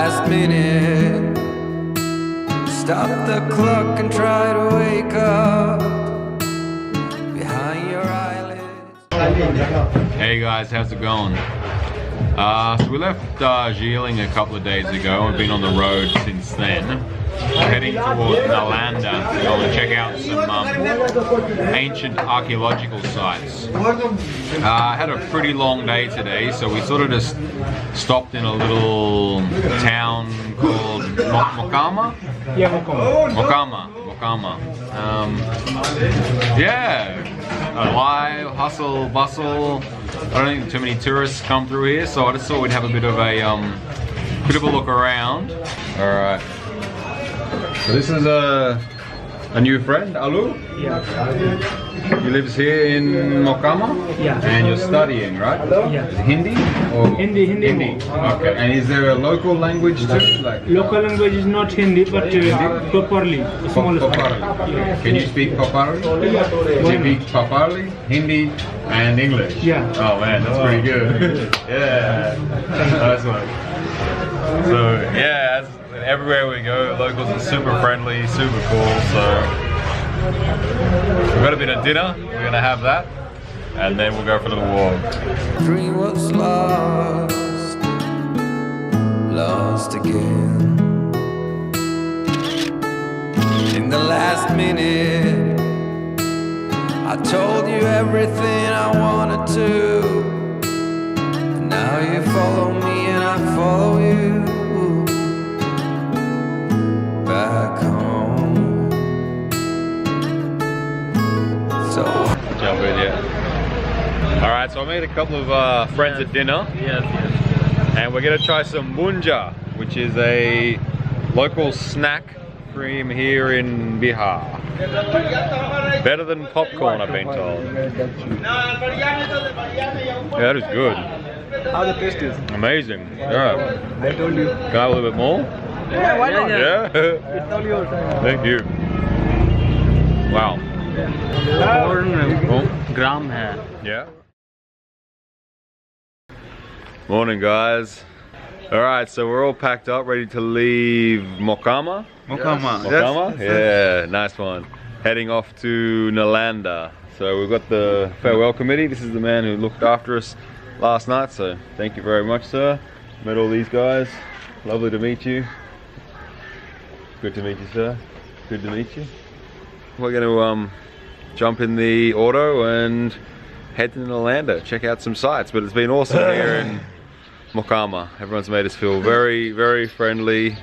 last minute, stop the clock and try to wake up behind your eyelids. Hey guys, how's it going? So we left Jilin a couple of days ago. We've been on the road since then. We're heading towards Nalanda to go and check out some ancient archaeological sites. I had a pretty long day today, so we sort of just stopped in a little town called Mokama? Yeah, Mokama. Yeah, alive, hustle, bustle. I don't think too many tourists come through here, so I just thought we'd have a bit of a look around. All right. So this is a new friend, Alu? Yeah. He lives here in Mokama? Yeah. And you're studying, right? Yeah. Is it Hindi? Or Hindi. Okay. And is there a local language too? Like, Local language is not Hindi, but properly. Small Paparli. Can you speak Paparli? You speak Paparli, Hindi, and English? Yeah. Oh man, that's pretty good. Yeah. Nice one. So yeah, everywhere we go, locals are super friendly, super cool. So we've got a bit of dinner. We're gonna have that, and then we'll go for a little walk. Dream was lost again. In the last minute, I told you everything I wanted to. And now you follow me and I follow you back home. So Jump in, yeah. All right, so I made a couple of friends at dinner. Yes. And we're gonna try some munja, which is a local snack cream here in Bihar. Better than popcorn, I've been told. Yeah, that is good. How the taste is? Amazing. Yeah. They told you. Can I have a little bit more? Yeah, why not? Yeah. It's all yours. Thank you. Wow. Gram hai. Yeah. Morning, guys. All right, so we're all packed up, ready to leave Mokama. Mokama? Yeah, nice one. Heading off to Nalanda. So we've got the farewell committee. This is the man who looked after us last night. So thank you very much, sir. Met all these guys. Lovely to meet you. Good to meet you, sir. Good to meet you. We're going to jump in the auto and head to Nalanda, check out some sights. But it's been awesome here in Mokama. Everyone's made us feel very, very friendly.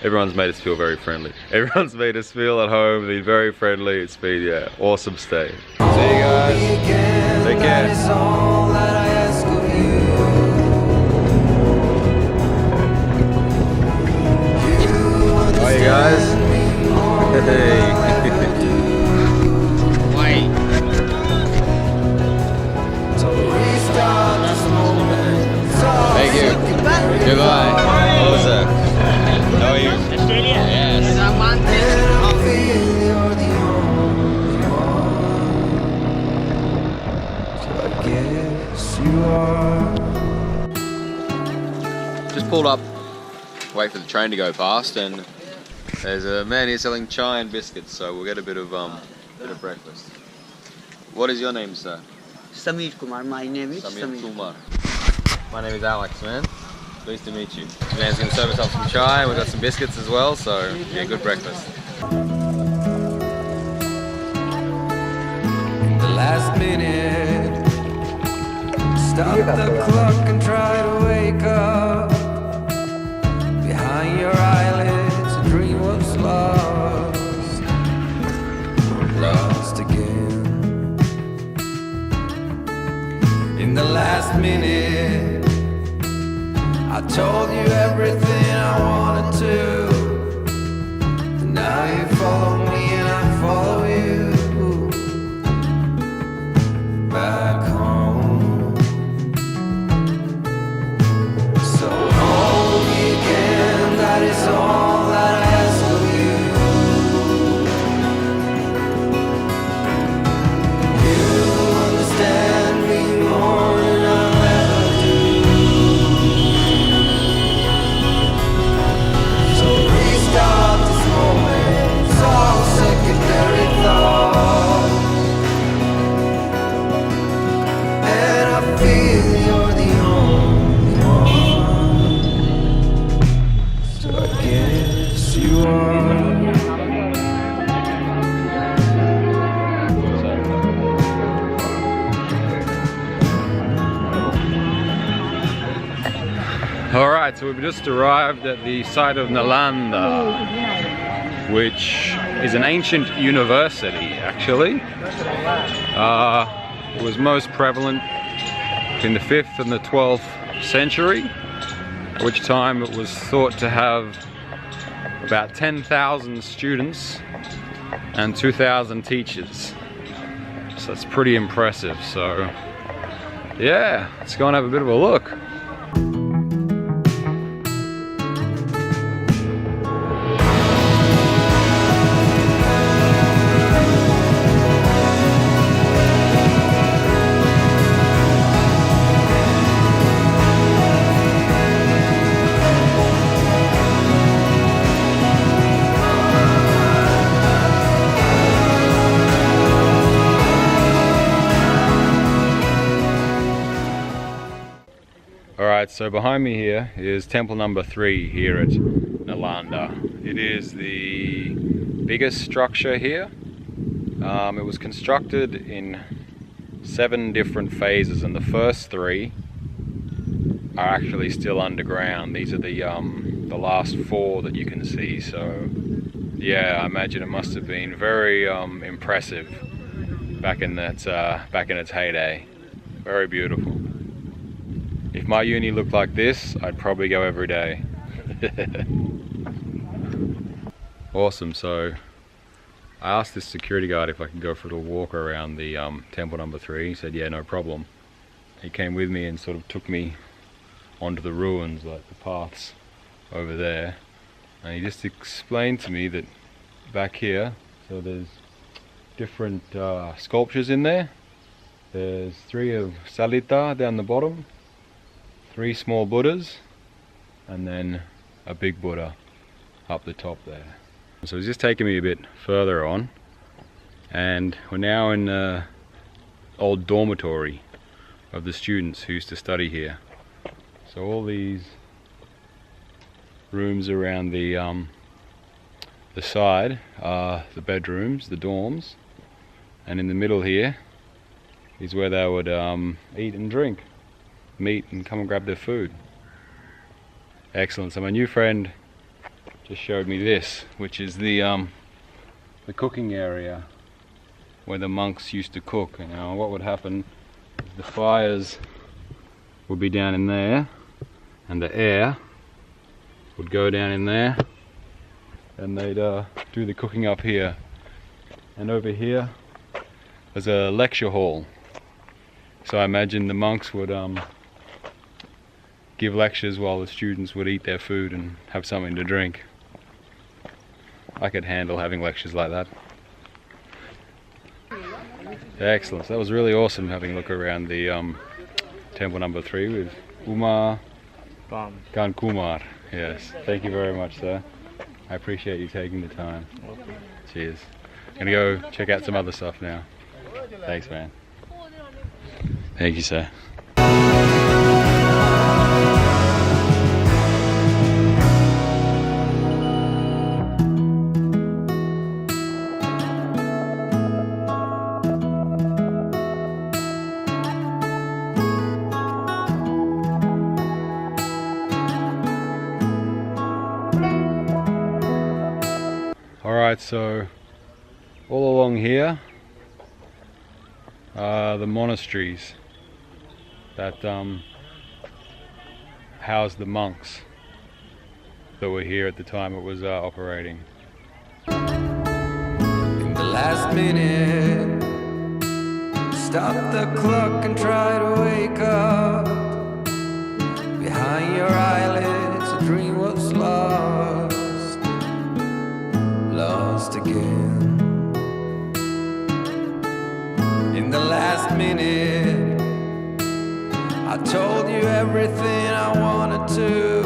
Everyone's made us feel very friendly. Everyone's made us feel at home. Been very friendly. It's been, yeah, awesome stay. See you guys. Take care. How are you guys? Hey. Thank you. Goodbye. Hello, sir. How are you? Australia? Yes. Just pulled up, wait for the train to go past, and there's a man here selling chai and biscuits, so we'll get a bit of breakfast. What is your name, sir? Samir Kumar. My name is Samir Kumar. My name is Alex, man. Pleased to meet you. This man's going to serve us up some chai. We've got some biscuits as well, so yeah, good breakfast. the last minute, stop the clock and try to wake up behind your eyelids. A dream was lost again. In the last minute, I told you everything I wanted to. And now you follow me and I follow you back home. So hold me again, that is all that I ask of you. You understand me more than I'll ever do. Alright, so we've just arrived at the site of Nalanda, which is an ancient university actually. It was most prevalent in the 5th and the 12th century, at which time it was thought to have about 10,000 students and 2,000 teachers. So that's pretty impressive. So yeah, let's go and have a bit of a look. Alright, so behind me here is temple number 3 here at Nalanda. It is the biggest structure here. It was constructed in 7 different phases, and the first 3 are actually still underground. These are the last 4 that you can see. So yeah, I imagine it must have been very impressive back in its heyday. Very beautiful. If my uni looked like this, I'd probably go every day. Awesome. So I asked this security guard if I could go for a little walk around the temple number 3. He said, yeah, no problem. He came with me and sort of took me onto the ruins, like the paths over there. And he just explained to me that back here, so there's different sculptures in there. There's 3 of Salita down the bottom, 3 small Buddhas, and then a big Buddha up the top there. So he's just taking me a bit further on, and we're now in the old dormitory of the students who used to study here. So all these rooms around the side are the bedrooms, the dorms, and in the middle here is where they would eat and drink, meet and come and grab their food. Excellent. So my new friend just showed me this, which is the cooking area where the monks used to cook. You know, what would happen is the fires would be down in there, and the air would go down in there, and they'd do the cooking up here. And over here there's a lecture hall. So I imagine the monks would give lectures while the students would eat their food and have something to drink. I could handle having lectures like that. Excellent. So that was really awesome having a look around the temple number 3 with Uma Kan Kumar. Yes, thank you very much, sir. I appreciate you taking the time. Cheers. I'm gonna go check out some other stuff now. Thanks, man. Thank you, sir. Alright, so all along here are the monasteries that housed the monks that were here at the time it was operating. In the last minute, stop the clock and try to wake up. Behind your eyelids, a dream was lost, lost again. In the last minute, I told you everything I wanted to,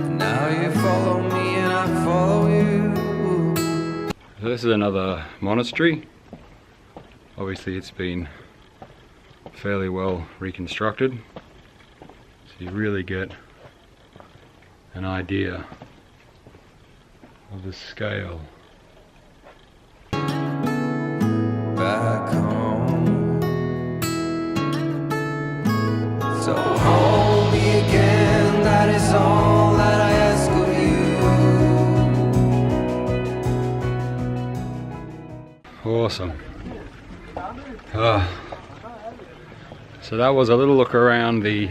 and now you follow me and I follow you. So this is another monastery. Obviously it's been fairly well reconstructed, so you really get an idea of the scale. Back home, so hold me again. awesome. So that was a little look around the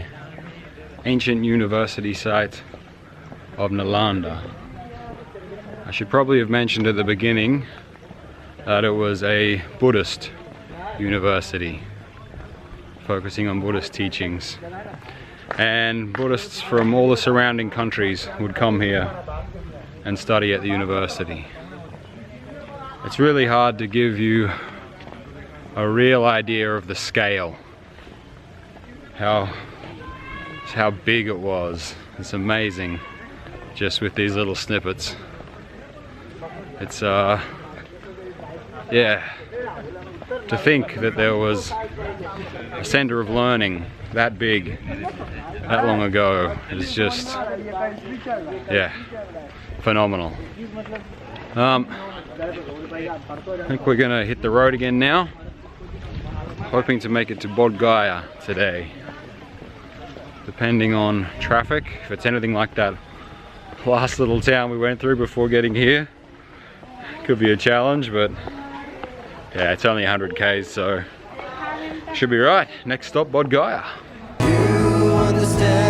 ancient university site of Nalanda. I should probably have mentioned at the beginning that it was a Buddhist university focusing on Buddhist teachings, and Buddhists from all the surrounding countries would come here and study at the university. It's really hard to give you a real idea of the scale, how big it was. It's amazing just with these little snippets. It's yeah, to think that there was a center of learning that big that long ago is just, yeah, phenomenal. I think we're gonna hit the road again now, hoping to make it to Bodh Gaya today, depending on traffic. If it's anything like that last little town we went through before getting here, could be a challenge, but yeah, it's only 100 k's, so should be right. Next stop, Bodh Gaya. You understand